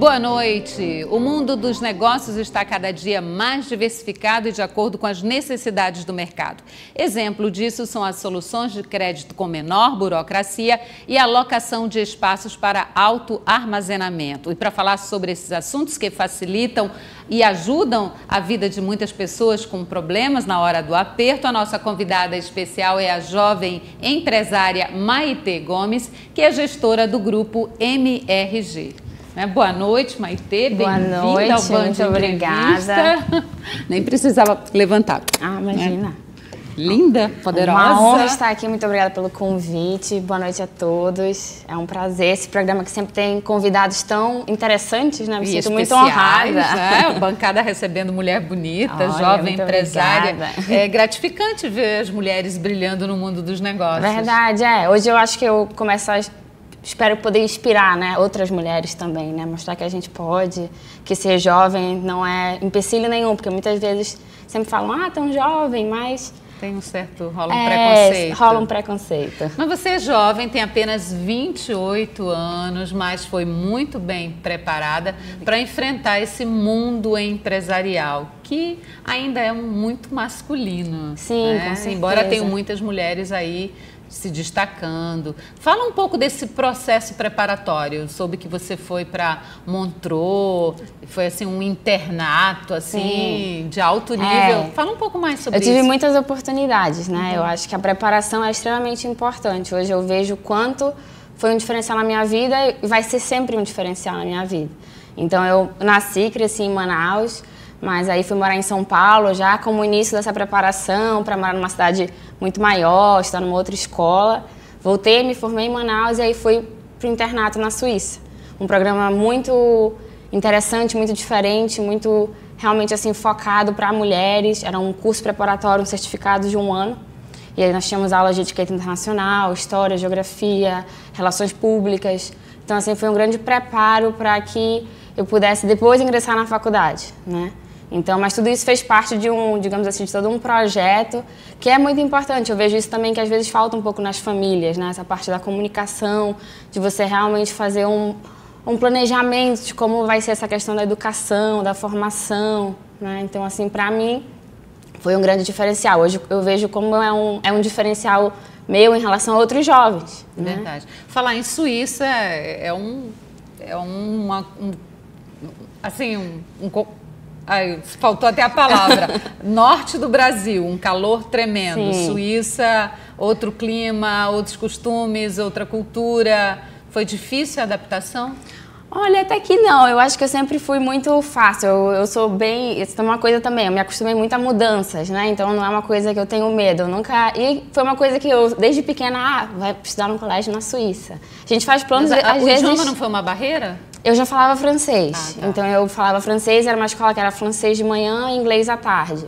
Boa noite. O mundo dos negócios está cada dia mais diversificado e de acordo com as necessidades do mercado. Exemplo disso são as soluções de crédito com menor burocracia e alocação de espaços para autoarmazenamento. E para falar sobre esses assuntos que facilitam e ajudam a vida de muitas pessoas com problemas na hora do aperto, a nossa convidada especial é a jovem empresária Maitê Gomes, que é gestora do grupo MRG. Boa noite, Maitê. Bem-vinda ao Band muito obrigada. Nem precisava levantar. Ah, imagina. Linda, poderosa. Uma honra estar aqui. Muito obrigada pelo convite. Boa noite a todos. É um prazer. Esse programa que sempre tem convidados tão interessantes, né? Me sinto muito honrada. Né? Bancada recebendo mulher bonita, jovem empresária. Obrigada. É gratificante ver as mulheres brilhando no mundo dos negócios. Verdade, é. Hoje eu acho que eu começo a... Espero poder inspirar, né, outras mulheres também, né, mostrar que a gente pode, que ser jovem não é empecilho nenhum, porque muitas vezes sempre falam, tão jovem, mas... Tem um certo, rola um preconceito. Rola um preconceito. Mas você é jovem, tem apenas 28 anos, mas foi muito bem preparada para enfrentar esse mundo empresarial, que ainda é muito masculino. Sim, né? Com certeza. Embora tenham muitas mulheres aí se destacando. Fala um pouco desse processo preparatório. Eu soube que você foi para Montreux, foi assim um internato assim de alto nível. Fala um pouco mais sobre isso. Eu tive muitas oportunidades, né? Eu acho que a preparação é extremamente importante. Hoje eu vejo o quanto foi um diferencial na minha vida e vai ser sempre um diferencial na minha vida. Então eu nasci, cresci em Manaus, mas aí fui morar em São Paulo já como início dessa preparação para morar numa cidade muito maior, estudar numa outra escola. Voltei, me formei em Manaus e aí fui para o internato na Suíça. Um programa muito interessante, muito diferente, muito realmente assim focado para mulheres. Era um curso preparatório, um certificado de 1 ano. E aí nós tínhamos aulas de etiqueta internacional, história, geografia, relações públicas. Então assim foi um grande preparo para que eu pudesse depois ingressar na faculdade, né? Então, mas tudo isso fez parte de digamos assim, de todo um projeto que é muito importante. Eu vejo isso também que às vezes falta um pouco nas famílias, né? Essa parte da comunicação, de você realmente fazer um planejamento de como vai ser essa questão da educação, da formação, né? Então, assim, para mim, foi um grande diferencial. Hoje eu vejo como é um diferencial meu em relação a outros jovens. Verdade. Né? Falar em Suíça faltou até a palavra. Norte do Brasil, um calor tremendo. Sim. Suíça, outro clima, outros costumes, outra cultura. Foi difícil a adaptação? Olha, até que não. Eu acho que eu sempre fui muito fácil. Eu sou bem... Isso é uma coisa também. Eu me acostumei muito a mudanças, né? Então não é uma coisa que eu tenho medo. Eu nunca... E foi uma coisa que eu, desde pequena, vai estudar num colégio na Suíça. A gente faz planos... Mas o idioma não foi uma barreira? Eu já falava francês, então eu falava francês, era uma escola que era francês de manhã e inglês à tarde.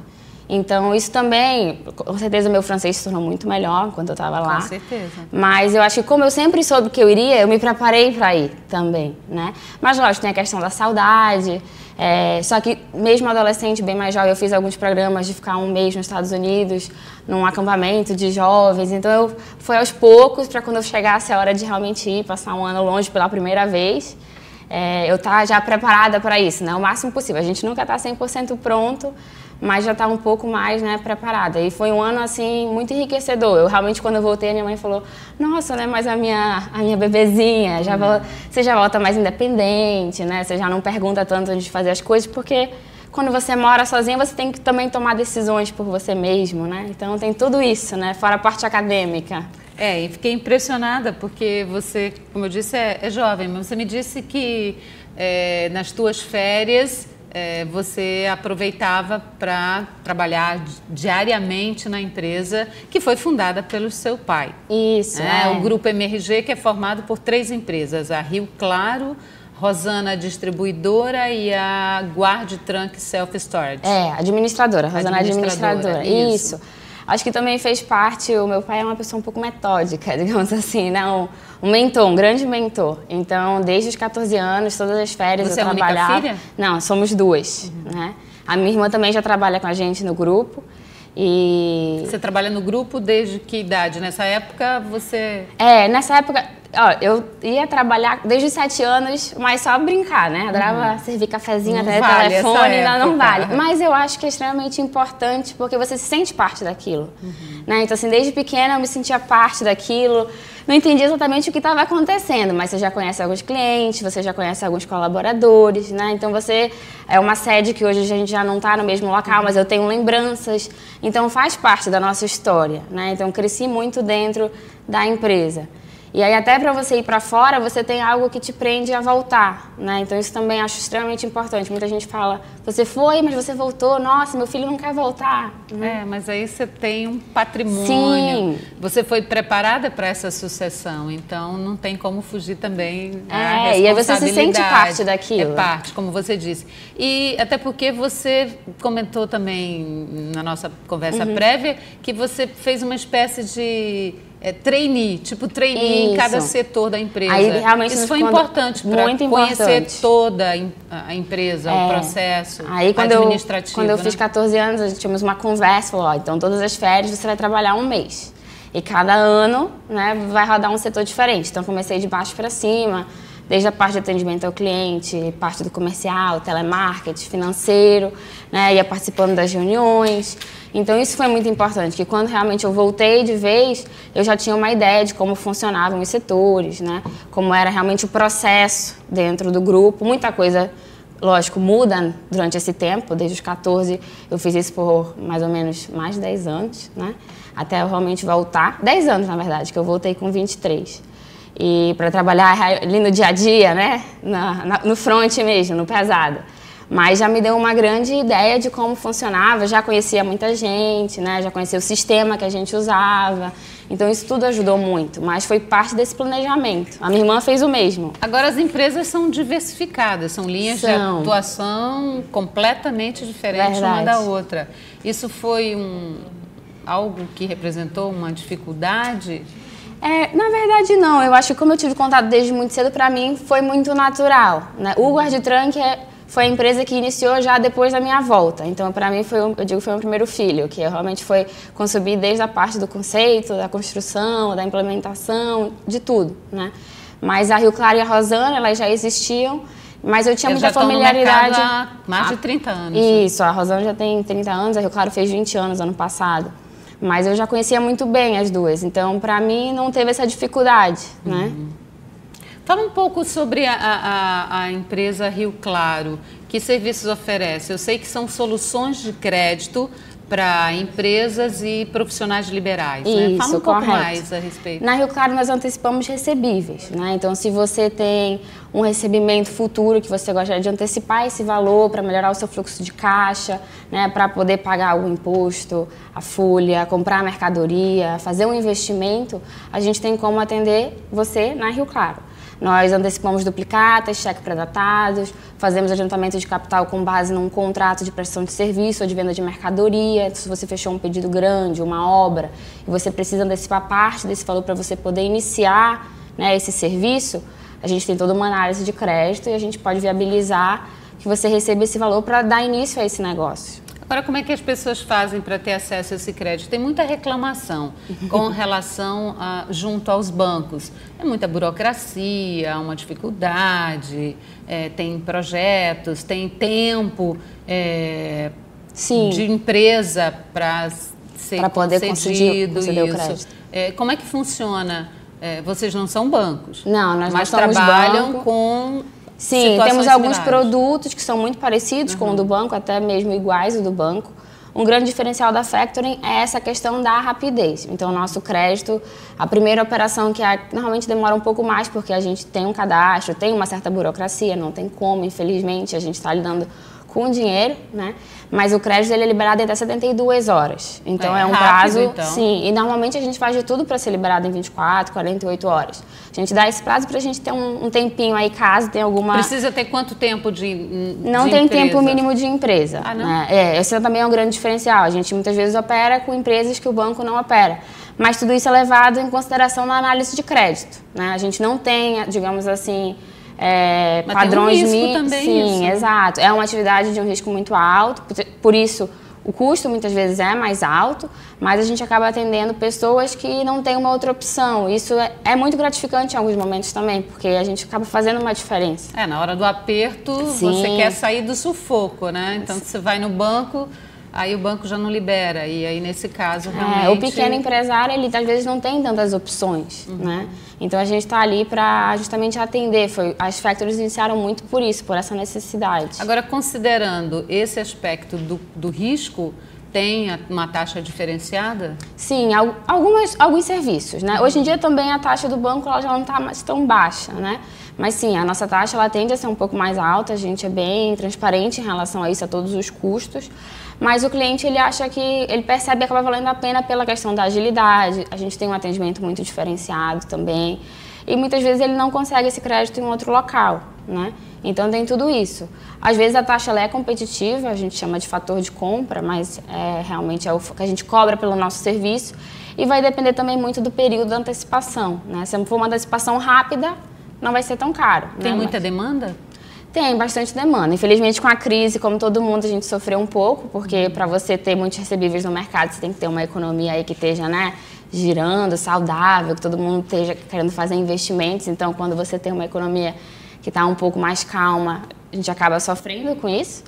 Então isso também, com certeza meu francês se tornou muito melhor enquanto eu estava lá. Com certeza. Mas eu acho que como eu sempre soube que eu iria, eu me preparei para ir também, né? Mas lógico, tem a questão da saudade, só que mesmo adolescente, bem mais jovem, eu fiz alguns programas de ficar 1 mês nos Estados Unidos, num acampamento de jovens, então foi aos poucos para quando eu chegasse a hora de realmente ir, passar 1 ano longe pela primeira vez. Eu estar já preparada para isso, né? O máximo possível. A gente nunca está 100% pronto, mas já está um pouco mais, né, preparada. E foi um ano, assim, muito enriquecedor. Eu realmente, quando eu voltei, a minha mãe falou, nossa, né, mas a minha bebezinha, você já volta mais independente, né? Você já não pergunta tanto antes de fazer as coisas, porque quando você mora sozinha, você tem que também tomar decisões por você mesmo, né? Então tem tudo isso, né? Fora a parte acadêmica. E fiquei impressionada porque você, como eu disse, é jovem, mas você me disse que nas tuas férias você aproveitava para trabalhar diariamente na empresa que foi fundada pelo seu pai. Isso, O Grupo MRG, que é formado por 3 empresas, a Rio Claro, Rosana Distribuidora e a Guard Trunk Self Storage. Administradora, Rosana administradora. Isso. Acho que também fez parte, o meu pai é uma pessoa um pouco metódica, digamos assim, né? Um mentor, um grande mentor. Então, desde os 14 anos, todas as férias eu trabalhava. Você é a única filha? Não, somos 2, né? A minha irmã também já trabalha com a gente no grupo. E... Você trabalha no grupo desde que idade? Nessa época você... Nessa época Ó, eu ia trabalhar desde os 7 anos, mas só brincar, né? Adorava servir cafezinho até vale telefone, ainda não vale. época. Mas eu acho que é extremamente importante porque você se sente parte daquilo. Né? Então, assim, desde pequena eu me sentia parte daquilo. Não entendi exatamente o que estava acontecendo, mas você já conhece alguns clientes, você já conhece alguns colaboradores, né? Então você é uma sede que hoje a gente já não está no mesmo local, mas eu tenho lembranças. Então faz parte da nossa história, né? Então cresci muito dentro da empresa. E aí até para você ir para fora, você tem algo que te prende a voltar, né? Então isso também acho extremamente importante. Muita gente fala, você foi, mas você voltou. Nossa, meu filho não quer voltar. Mas aí você tem um patrimônio. Sim. Você foi preparada para essa sucessão, então não tem como fugir também da responsabilidade. E aí você se sente parte daquilo. É parte, como você disse. E até porque você comentou também na nossa conversa prévia que você fez uma espécie de trainee em cada setor da empresa. Aí, realmente, isso foi importante para conhecer toda a empresa, o processo administrativo. Quando eu fiz 14 anos, a gente tínhamos uma conversa, falou, então todas as férias você vai trabalhar um mês. E cada ano, né, vai rodar um setor diferente. Então comecei de baixo para cima, desde a parte de atendimento ao cliente, parte do comercial, telemarketing, financeiro, né, ia participando das reuniões. Então isso foi muito importante, que quando realmente eu voltei de vez, eu já tinha uma ideia de como funcionavam os setores, né, como era realmente o processo dentro do grupo. Muita coisa, lógico, muda durante esse tempo, desde os 14 eu fiz isso por mais ou menos mais de 10 anos, né, até eu realmente voltar, 10 anos na verdade, que eu voltei com 23. E para trabalhar ali no dia a dia, né, no front mesmo, no pesado. Mas já me deu uma grande ideia de como funcionava, já conhecia muita gente, né? Já conhecia o sistema que a gente usava. Então isso tudo ajudou muito, mas foi parte desse planejamento. A minha irmã fez o mesmo. Agora as empresas são diversificadas, são linhas de atuação completamente diferentes uma da outra. Isso foi algo que representou uma dificuldade? Na verdade não, eu acho que como eu tive contato desde muito cedo, para mim foi muito natural, né? O Guarditran, foi a empresa que iniciou já depois da minha volta. Então, para mim, foi o meu primeiro filho, que realmente foi consumir desde a parte do conceito, da construção, da implementação, de tudo, né? Mas a Rio Claro e a Rosana, elas já existiam, mas eu tinha muita familiaridade. Há mais de 30 anos. Isso, a Rosana já tem 30 anos, a Rio Claro fez 20 anos ano passado. Mas eu já conhecia muito bem as duas, então, para mim, não teve essa dificuldade, né? Fala um pouco sobre a empresa Rio Claro. Que serviços oferece? Eu sei que são soluções de crédito para empresas e profissionais liberais. Né? Fala um pouco mais a respeito. Na Rio Claro, nós antecipamos recebíveis. Né? Então, se você tem um recebimento futuro que você gostaria de antecipar esse valor para melhorar o seu fluxo de caixa, né? Para poder pagar o imposto, a folha, comprar a mercadoria, fazer um investimento, a gente tem como atender você na Rio Claro. Nós antecipamos duplicatas, cheques pré-datados, fazemos adiantamento de capital com base num contrato de prestação de serviço ou de venda de mercadoria. Se você fechou um pedido grande, uma obra, e você precisa antecipar parte desse valor para você poder iniciar, né, esse serviço, a gente tem toda uma análise de crédito e a gente pode viabilizar que você receba esse valor para dar início a esse negócio. Agora, como é que as pessoas fazem para ter acesso a esse crédito? Tem muita reclamação com relação junto aos bancos. É muita burocracia, uma dificuldade, tem projetos, tem tempo de empresa para ser poder conceder o crédito. Como é que funciona? Vocês não são bancos, não, nós mas não somos trabalham banco. com... Sim, temos alguns produtos que são muito parecidos com o do banco, até mesmo iguais ao do banco. Um grande diferencial da Factoring é essa questão da rapidez. Então, o nosso crédito, a primeira operação que normalmente demora um pouco mais, porque a gente tem um cadastro, tem uma certa burocracia, não tem como, infelizmente, a gente está lidando com dinheiro, né? Mas o crédito ele é liberado em até 72 horas. Então é um rápido, prazo, então. Sim, e normalmente a gente faz de tudo para ser liberado em 24, 48 horas. A gente dá esse prazo para a gente ter um tempinho aí, caso tenha alguma... Precisa ter quanto tempo de Não tem tempo mínimo de empresa. Ah, não? Né? Esse também é um grande diferencial. A gente muitas vezes opera com empresas que o banco não opera. Mas tudo isso é levado em consideração na análise de crédito. Né? A gente não tem, digamos assim... Mas padrões tem um risco também. Sim, isso. Exato. É uma atividade de um risco muito alto, por isso O custo muitas vezes é mais alto, mas a gente acaba atendendo pessoas que não têm uma outra opção. Isso é muito gratificante em alguns momentos também, porque a gente acaba fazendo uma diferença. Na hora do aperto, Sim. Você quer sair do sufoco, né? Então, você vai no banco, aí o banco já não libera. E aí, nesse caso, realmente... O pequeno empresário, ele às vezes não tem tantas opções, né? Então, a gente está ali para justamente atender. As factories iniciaram muito por isso, por essa necessidade. Agora, considerando esse aspecto do risco, tem uma taxa diferenciada? Sim, alguns serviços, né? Hoje em dia também a taxa do banco ela já não está mais tão baixa, né? Mas sim, a nossa taxa ela tende a ser um pouco mais alta, a gente é bem transparente em relação a isso, a todos os custos. Mas o cliente, ele percebe que acaba valendo a pena pela questão da agilidade, a gente tem um atendimento muito diferenciado também, e muitas vezes ele não consegue esse crédito em outro local, né? Então tem tudo isso. Às vezes a taxa ela é competitiva, a gente chama de fator de compra, mas realmente é o que a gente cobra pelo nosso serviço, e vai depender também muito do período da antecipação, né? Se for uma antecipação rápida, não vai ser tão caro. Tem muita demanda? Tem bastante demanda. Infelizmente, com a crise, como todo mundo, a gente sofreu um pouco, porque para você ter muitos recebíveis no mercado, você tem que ter uma economia aí que esteja, né, girando, saudável, que todo mundo esteja querendo fazer investimentos. Então, quando você tem uma economia que está um pouco mais calma, a gente acaba sofrendo com isso.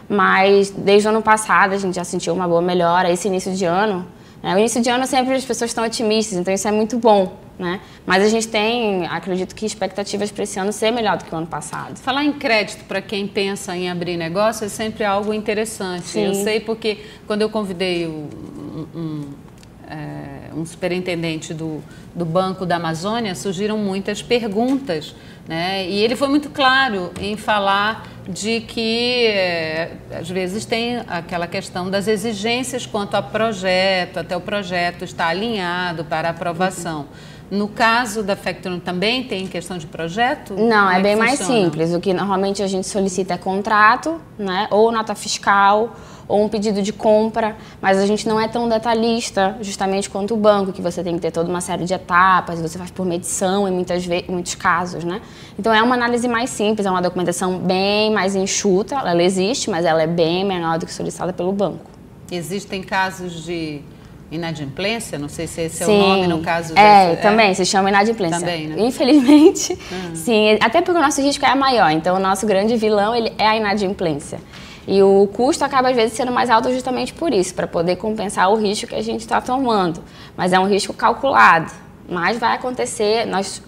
Mas, desde o ano passado, a gente já sentiu uma boa melhora. Esse início de ano, né, o início de ano sempre as pessoas estão otimistas, então isso é muito bom, né? Mas a gente tem, acredito que expectativas para esse ano ser melhor do que o ano passado. Falar em crédito para quem pensa em abrir negócio é sempre algo interessante. Sim. Eu sei porque quando eu convidei um superintendente do Banco da Amazônia, surgiram muitas perguntas, né? E ele foi muito claro em falar de que, às vezes, tem aquela questão das exigências quanto ao projeto, até o projeto estar alinhado para aprovação. No caso da Factory também tem questão de projeto? Não, é bem mais simples. O que normalmente a gente solicita é contrato, né? Ou nota fiscal, ou um pedido de compra, mas a gente não é tão detalhista, justamente quanto o banco, que você tem que ter toda uma série de etapas, você faz por medição em muitos casos, né? Então é uma análise mais simples, é uma documentação bem mais enxuta, ela existe, mas ela é bem menor do que solicitada pelo banco. Existem casos de inadimplência? Não sei se esse sim, é o nome no caso também se chama inadimplência. Também, né? Infelizmente, sim, até porque o nosso risco é maior, então o nosso grande vilão ele é a inadimplência. E o custo acaba, às vezes, sendo mais alto justamente por isso, para poder compensar o risco que a gente está tomando. Mas é um risco calculado, mas vai acontecer. Nós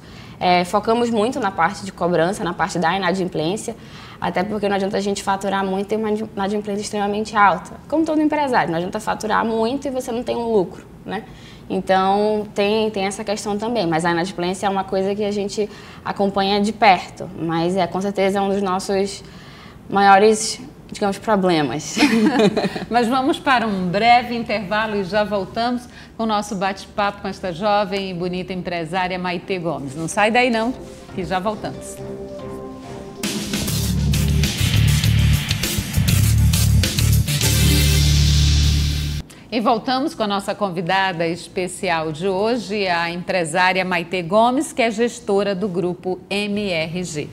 focamos muito na parte de cobrança, na parte da inadimplência, até porque não adianta a gente faturar muito e ter uma inadimplência extremamente alta. Como todo empresário, não adianta faturar muito e você não tem um lucro, né? Então, tem essa questão também, mas a inadimplência é uma coisa que a gente acompanha de perto, mas com certeza é um dos nossos maiores, digamos, problemas. Mas vamos para um breve intervalo e já voltamos com o nosso bate-papo com esta jovem e bonita empresária Maitê Gomes. Não sai daí não, que já voltamos. E voltamos com a nossa convidada especial de hoje, a empresária Maitê Gomes, que é gestora do grupo MRG.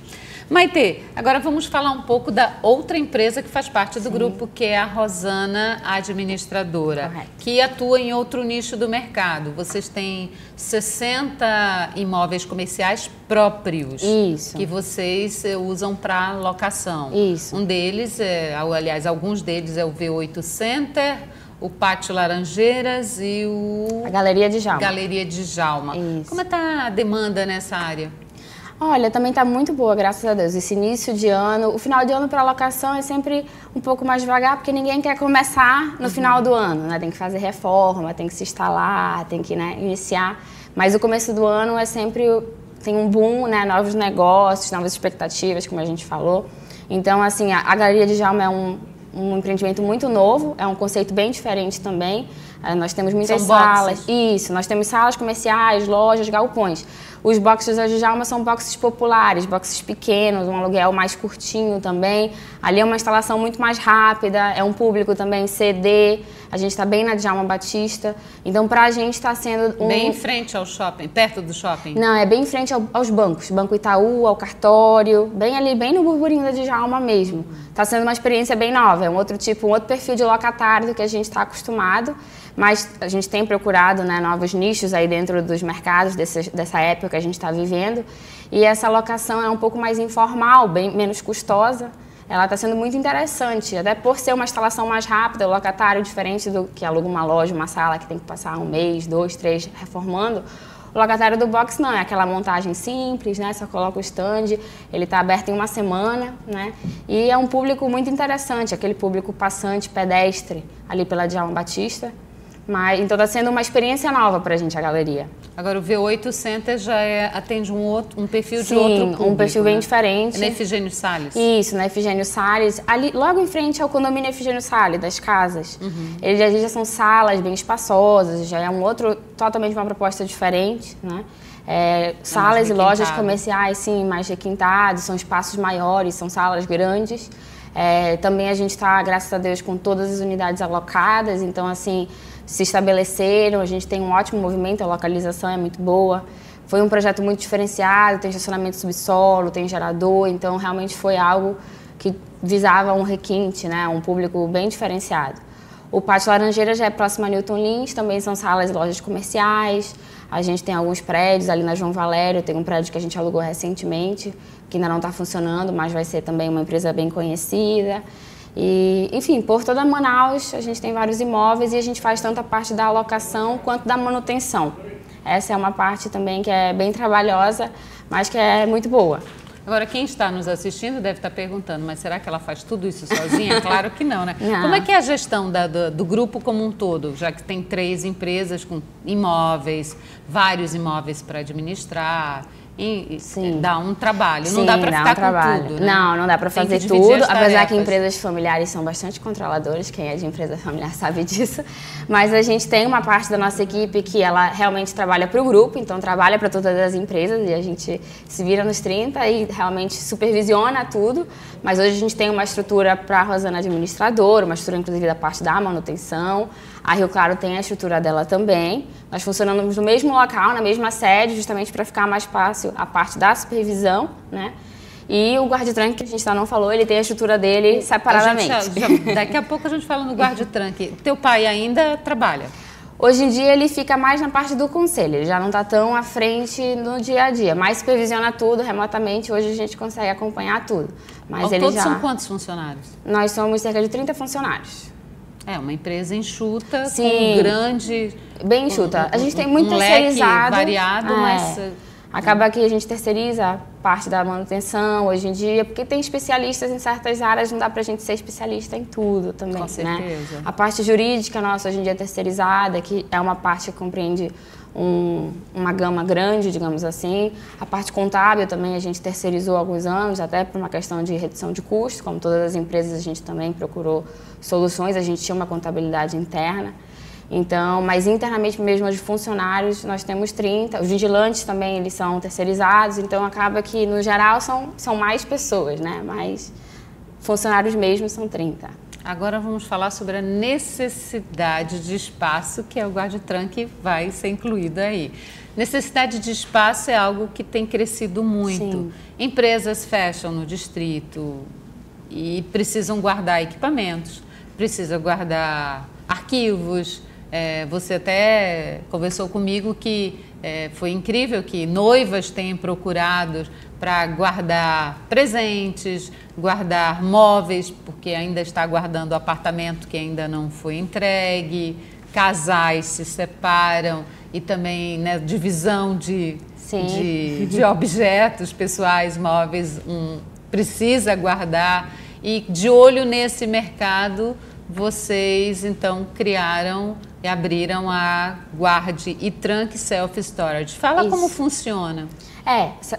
Maitê, agora vamos falar um pouco da outra empresa que faz parte do grupo, que é a Rosana Administradora, que atua em outro nicho do mercado. Vocês têm 60 imóveis comerciais próprios. Isso. Que vocês usam para locação. Isso. Um deles, aliás, alguns deles é o V8 Center, o Pátio Laranjeiras e a Galeria de Jalma. Galeria de Jalma. Isso. Como está a demanda nessa área? Olha, também está muito boa, graças a Deus. Esse início de ano, o final de ano para locação é sempre um pouco mais devagar, porque ninguém quer começar no final do ano, né? Tem que fazer reforma, tem que se instalar, tem que, né, iniciar. Mas o começo do ano é sempre, tem um boom, né? Novos negócios, novas expectativas, como a gente falou. Então, assim, a Galeria de Jalma é um empreendimento muito novo, é um conceito bem diferente também. Nós temos muitas salas. Isso, nós temos salas comerciais, lojas, galpões. Os boxes da Djalma são boxes populares, boxes pequenos, um aluguel mais curtinho também. Ali é uma instalação muito mais rápida, é um público também CD, a gente está bem na Djalma Batista. Então, para a gente está sendo Bem em frente ao shopping, perto do shopping? Não, é bem em frente aos bancos, Banco Itaú, ao cartório, bem ali, bem no burburinho da Djalma mesmo. Está sendo uma experiência bem nova, é um outro perfil de locatário do que a gente está acostumado. Mas a gente tem procurado, né, novos nichos aí dentro dos mercados dessa época que a gente está vivendo. E essa locação é um pouco mais informal, bem menos custosa. Ela está sendo muito interessante, até por ser uma instalação mais rápida, o locatário diferente do que aluga uma loja, uma sala que tem que passar 1 mês, 2, 3 reformando. O locatário do box não, é aquela montagem simples, né? Só coloca o stand, ele está aberto em 1 semana, né? E é um público muito interessante, aquele público passante, pedestre, ali pela Djalma Batista. Então está sendo uma experiência nova para a gente, a galeria. Agora o V8 Center já atende um perfil de Sim, outro público, um perfil bem né? diferente. É na Efigênio Salles? Isso, na Efigênio Salles. Ali, logo em frente ao condomínio Efigênio Salles, das casas. Eles já são salas bem espaçosas, já é totalmente uma proposta diferente, né? Salas e lojas comerciais, sim, mais requintados, são espaços maiores, são salas grandes. Também a gente está, graças a Deus, com todas as unidades alocadas, então, assim, se estabeleceram, a gente tem um ótimo movimento, a localização é muito boa. Foi um projeto muito diferenciado, tem estacionamento subsolo, tem gerador, então realmente foi algo que visava um requinte, né, um público bem diferenciado. O Pátio Laranjeira já é próximo a Newton Lins, também são salas e lojas comerciais. A gente tem alguns prédios ali na João Valério, tem um prédio que a gente alugou recentemente, que ainda não está funcionando, mas vai ser também uma empresa bem conhecida. E, enfim, por toda Manaus, a gente tem vários imóveis e a gente faz tanto a parte da alocação quanto da manutenção. Essa é uma parte também que é bem trabalhosa, mas que é muito boa. Agora, quem está nos assistindo deve estar perguntando, mas será que ela faz tudo isso sozinha? Claro que não, né? Não. Como é que é a gestão do grupo como um todo, já que tem 3 empresas com imóveis, vários imóveis para administrar? Sim. Dá um trabalho, Sim, não dá para ficar com tudo, né? Não dá para fazer tudo, apesar que empresas familiares são bastante controladoras, quem é de empresa familiar sabe disso, mas a gente tem uma parte da nossa equipe que ela realmente trabalha para o grupo, então trabalha para todas as empresas e a gente se vira nos 30 e realmente supervisiona tudo, mas hoje a gente tem uma estrutura para a Rosana administradora, uma estrutura inclusive da parte da manutenção. A Rio Claro tem a estrutura dela também. Nós funcionamos no mesmo local, na mesma sede, justamente para ficar mais fácil a parte da supervisão, né? E o guarda-tranque, que a gente ainda não falou, ele tem a estrutura dele separadamente. Daqui a pouco a gente fala no guarda-tranque. Teu pai ainda trabalha? Hoje em dia ele fica mais na parte do conselho, ele já não está tão à frente no dia a dia, mas supervisiona tudo remotamente, hoje a gente consegue acompanhar tudo. Mas Ao ele todo já... são quantos funcionários? Nós somos cerca de 30 funcionários. É uma empresa enxuta, Sim, com grande... Bem enxuta. A gente tem muito leque terceirizado. variado, mas... Acaba que a gente terceiriza a parte da manutenção hoje em dia, porque tem especialistas em certas áreas, não dá pra gente ser especialista em tudo também, Com certeza. né? A parte jurídica nossa hoje em dia é terceirizada, que é uma parte que compreende uma gama grande, digamos assim. A parte contábil também a gente terceirizou há alguns anos, até por uma questão de redução de custos, como todas as empresas a gente também procurou soluções, a gente tinha uma contabilidade interna. Então, mas internamente mesmo de funcionários nós temos 30, os vigilantes também eles são terceirizados, então acaba que no geral são mais pessoas, né? Mas funcionários mesmo são 30. Agora vamos falar sobre a necessidade de espaço, que é o guarda-tranque vai ser incluído aí. Necessidade de espaço é algo que tem crescido muito. Sim. Empresas fecham no distrito e precisam guardar equipamentos, precisam guardar arquivos. Você até conversou comigo que foi incrível que noivas tenham procurado para guardar presentes, guardar móveis, porque ainda está guardando o apartamento que ainda não foi entregue, casais se separam e também, né, divisão de objetos pessoais, móveis, precisa guardar. E de olho nesse mercado, vocês então criaram e abriram a Guarde e Tranque Self Storage. Fala como funciona.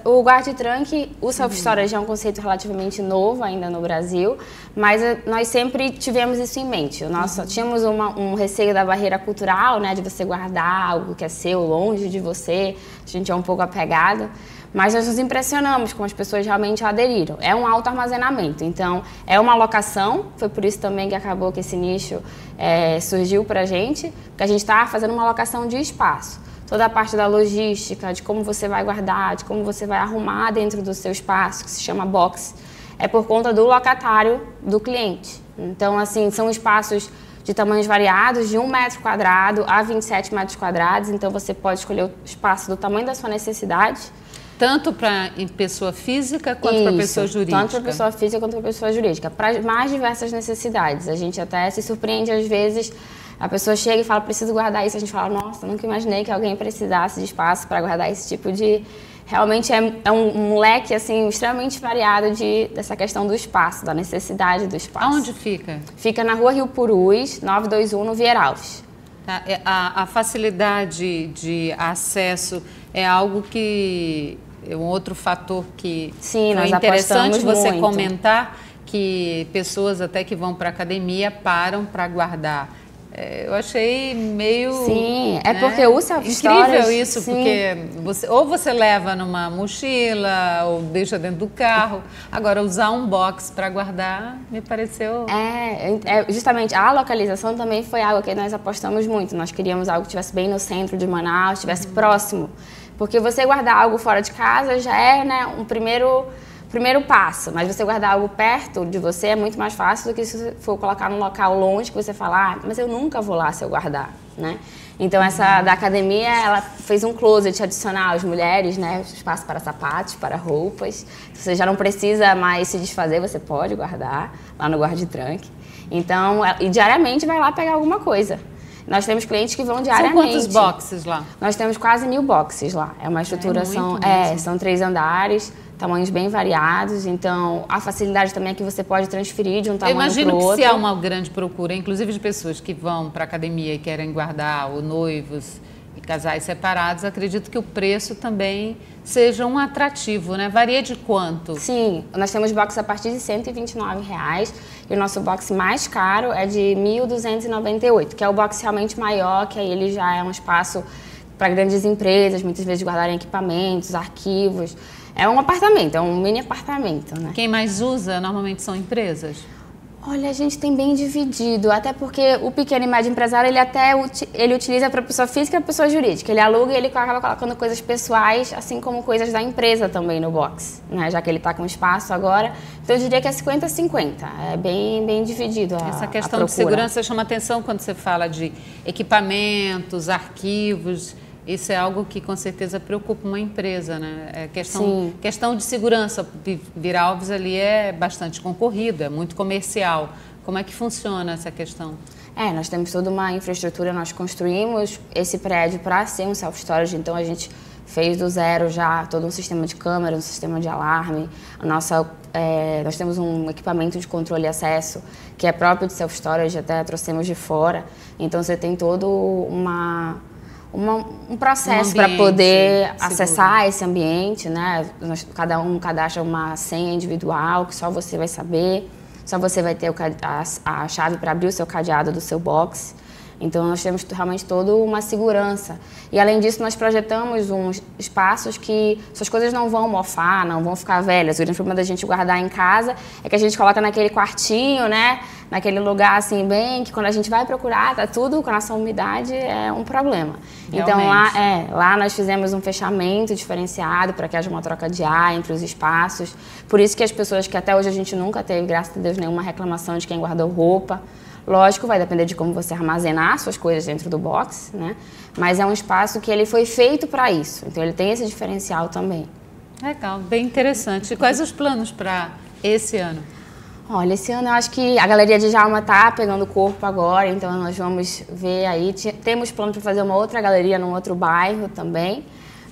O Guarde e Tranque, o Self Storage é um conceito relativamente novo ainda no Brasil, mas nós sempre tivemos isso em mente. Tínhamos um receio da barreira cultural, né, de você guardar algo que é seu longe de você, a gente é um pouco apegado, mas nós nos impressionamos como as pessoas realmente aderiram. É um alto armazenamento, então é uma alocação, foi por isso também que acabou que esse nicho surgiu para a gente, porque a gente está fazendo uma alocação de espaço. Toda a parte da logística, de como você vai guardar, de como você vai arrumar dentro do seu espaço, que se chama box, é por conta do locatário do cliente. Então, assim, são espaços de tamanhos variados, de 1 metro quadrado a 27 metros quadrados, então você pode escolher o espaço do tamanho da sua necessidade. Tanto para pessoa física quanto para pessoa jurídica? Tanto para pessoa física quanto para pessoa jurídica, para mais diversas necessidades. A gente até se surpreende às vezes, a pessoa chega e fala, preciso guardar isso, a gente fala, nossa, nunca imaginei que alguém precisasse de espaço para guardar esse tipo de... Realmente é um leque assim, extremamente variado dessa questão do espaço, da necessidade do espaço. Aonde fica? Fica na Rua Rio Purus, 921, no Vieira Alves. Tá. A facilidade de acesso é algo que... É um outro fator que Sim, foi interessante você muito. Comentar, que pessoas até que vão para a academia param para guardar. Eu achei meio... Sim, é né? porque o self-storage... Incrível isso, sim. porque ou você leva numa mochila, ou deixa dentro do carro. Agora, usar um box para guardar, me pareceu... Justamente, a localização também foi algo que nós apostamos muito. Nós queríamos algo que estivesse bem no centro de Manaus, estivesse próximo. Porque você guardar algo fora de casa já é, né, um primeiro passo, mas você guardar algo perto de você é muito mais fácil do que se você for colocar num local longe que você fala, mas eu nunca vou lá se eu guardar, né? Então essa da academia, ela fez um closet adicional às mulheres, né, espaço para sapatos, para roupas. Você já não precisa mais se desfazer, você pode guardar lá no guarda-tranque. Então, e diariamente vai lá pegar alguma coisa. Nós temos clientes que vão diariamente. São quantos boxes lá? Nós temos quase 1000 boxes lá. É uma estrutura, são 3 andares, tamanhos bem variados. Então, a facilidade também é que você pode transferir de um tamanho para o outro. Eu imagino que se há uma grande procura, inclusive de pessoas que vão para a academia e querem guardar, ou noivos e casais separados, acredito que o preço também seja um atrativo, né? Varia de quanto? Sim, nós temos boxes a partir de R$ 129,00 e o nosso box mais caro é de R$ 1.298, que é o box realmente maior, que aí ele já é um espaço para grandes empresas, muitas vezes guardarem equipamentos, arquivos. É um apartamento, é um mini apartamento, né? Quem mais usa normalmente são empresas? Olha, a gente tem bem dividido, até porque o pequeno e médio empresário, ele utiliza para pessoa física e para pessoa jurídica. Ele aluga e ele acaba colocando coisas pessoais, assim como coisas da empresa também no box, né? Já que ele está com espaço agora. Então, eu diria que é 50-50, é bem dividido Essa questão de segurança chama atenção quando você fala de equipamentos, arquivos. Isso é algo que com certeza preocupa uma empresa, né? Questão de segurança. Vieira Alves ali é bastante concorrido, é muito comercial. Como é que funciona essa questão? Nós temos toda uma infraestrutura, nós construímos esse prédio para ser um self-storage, então a gente fez do zero já todo um sistema de câmera, um sistema de alarme. Nós temos um equipamento de controle e acesso que é próprio de self-storage, até trouxemos de fora. Então você tem todo um processo para poder acessar esse ambiente, né? Cada um cadastra uma senha individual que só você vai saber, só você vai ter a chave para abrir o seu cadeado do seu box. Então, nós temos realmente toda uma segurança. E, além disso, nós projetamos uns espaços que suas coisas não vão mofar, não vão ficar velhas. O grande problema da gente guardar em casa é que a gente coloca naquele quartinho, né? Naquele lugar, assim, bem, que quando a gente vai procurar, tá tudo com a nossa umidade, é um problema. Realmente. Então, lá nós fizemos um fechamento diferenciado para que haja uma troca de ar entre os espaços. Por isso que as pessoas que até hoje a gente nunca teve, graças a Deus, nenhuma reclamação de quem guardou roupa. Lógico, vai depender de como você armazenar suas coisas dentro do box, né? Mas é um espaço que ele foi feito para isso. Então, ele tem esse diferencial também. Legal, bem interessante. E quais os planos para esse ano? Olha, esse ano eu acho que a Galeria Djalma está pegando corpo agora, então nós vamos ver aí. Temos plano para fazer uma outra galeria num outro bairro também.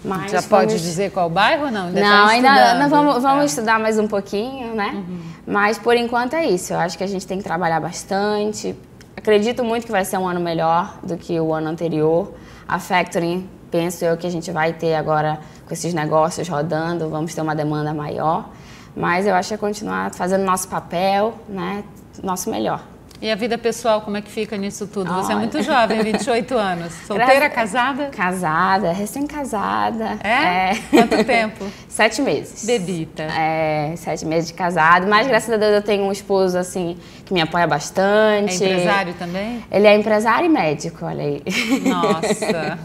Mas já pode dizer qual bairro ou não? Ainda vamos estudar mais um pouquinho, né? Mas, por enquanto, é isso. Eu acho que a gente tem que trabalhar bastante. Acredito muito que vai ser um ano melhor do que o ano anterior. A Factoring, penso eu que a gente vai ter agora, com esses negócios rodando, vamos ter uma demanda maior. Mas eu acho que é continuar fazendo nosso papel, né? Nosso melhor. E a vida pessoal, como é que fica nisso tudo? Você é muito jovem, 28 anos. Solteira, casada? Casada, recém-casada. É? Quanto tempo? 7 meses. Bebita. 7 meses de casado. Mas, graças a Deus, eu tenho um esposo, assim, que me apoia bastante. É empresário também? Ele é empresário e médico, olha aí. Nossa!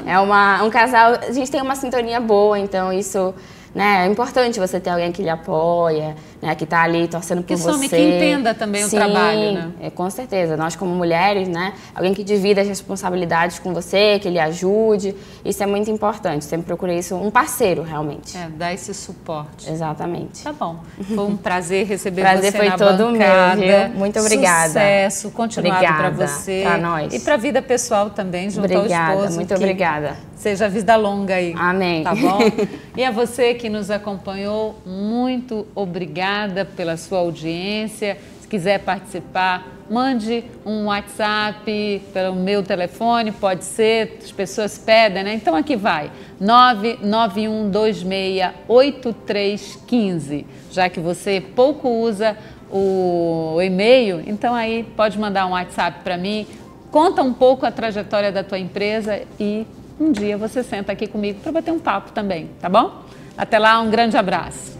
É um casal, a gente tem uma sintonia boa, então isso... Né? É importante você ter alguém que lhe apoia, né? Que está ali torcendo por você. Que entenda também o trabalho, né? Com certeza. Nós, como mulheres, né? Alguém que divida as responsabilidades com você, que lhe ajude. Isso é muito importante. Sempre procurei isso, um parceiro, realmente. Dar esse suporte. Exatamente. Tá bom. Foi um prazer receber prazer você foi na todo bancada. Meu, viu? Muito obrigada. Sucesso, continuado para você. Para nós. E para a vida pessoal também, junto ao esposo. Muito obrigada. Seja vida longa aí. Amém. Tá bom? E a você que nos acompanhou, muito obrigada pela sua audiência. Se quiser participar, mande um WhatsApp pelo meu telefone, pode ser, as pessoas pedem, né? Então aqui vai, 991268315. Já que você pouco usa o e-mail, então aí pode mandar um WhatsApp para mim, conta um pouco a trajetória da tua empresa e um dia você senta aqui comigo para bater um papo também, tá bom? Até lá, um grande abraço.